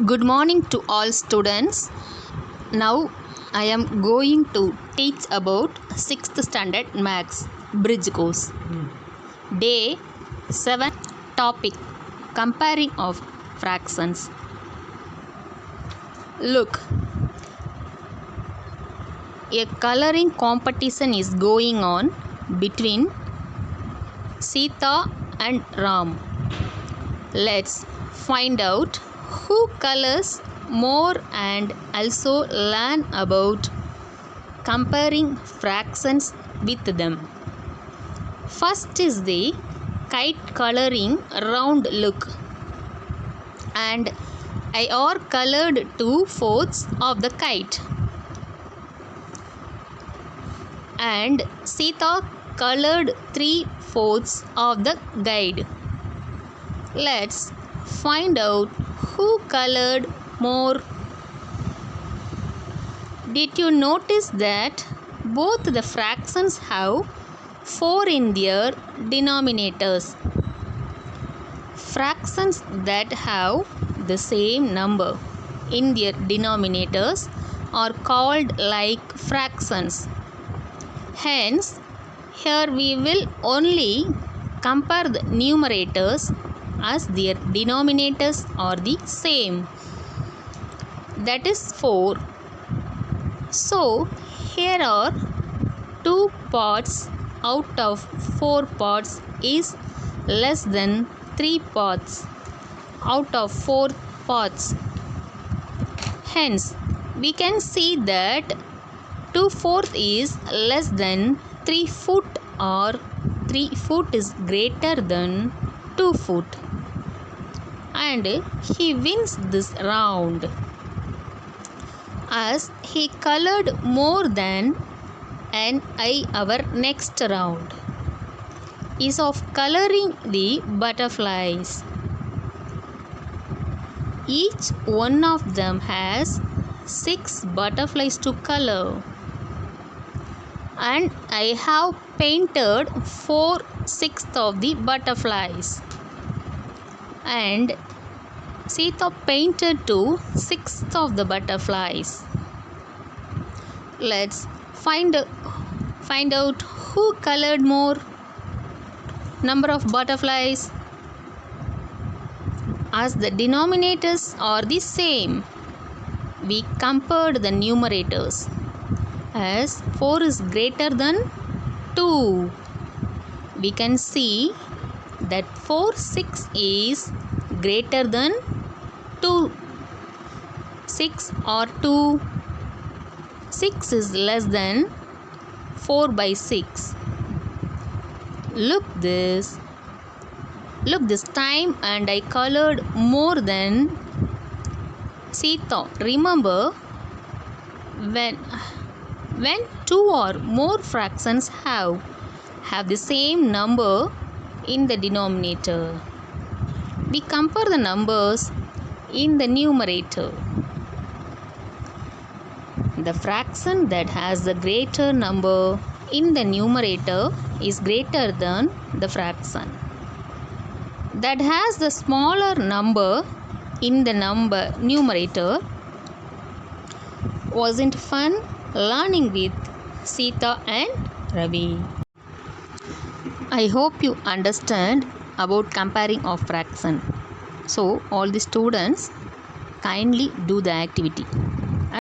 Good morning to all students. Now I am going to teach about 6th standard Maths Bridge course. Day 7 topic comparing of fractions. Look, a coloring competition is going on between Sita and Ram. Let's find out who colors more and also learn about comparing fractions with them. First is the kite coloring round look, and I are colored 2/4 of the kite, and Sita colored 3/4 of the guide. Let's find out who colored more. Did you notice that both the fractions have 4 in their denominators? Fractions that have the same number in their denominators are called like fractions. Hence, here we will only compare the numerators as their denominators are the same, that is 4. So here are 2 parts out of 4 parts is less than 3 parts out of 4 parts. Hence we can see that 2/4 is less than 3 foot, or 3 foot is greater than 2 foot, and he wins this round as he colored more than our next round is of coloring the butterflies. Each one of them has 6 butterflies to color, and I have painted 4/6 of the butterflies, and Sita painted 2/6 of the butterflies. Let's find out who colored more number of butterflies. As the denominators are the same, we compared the numerators as 4 is greater than 2. We can see that 4/6 is greater than 2. 6 or 2. 6 is less than 4/6. Look this time, and I colored more than Sita. Remember, when 2 or more fractions have the same number in the denominator, we compare the numbers in the numerator. The fraction that has the greater number in the numerator is greater than the fraction that has the smaller number in the numerator. Wasn't fun learning with Sita and Ravi? I hope you understand about comparing of fraction. So all the students kindly do the activity.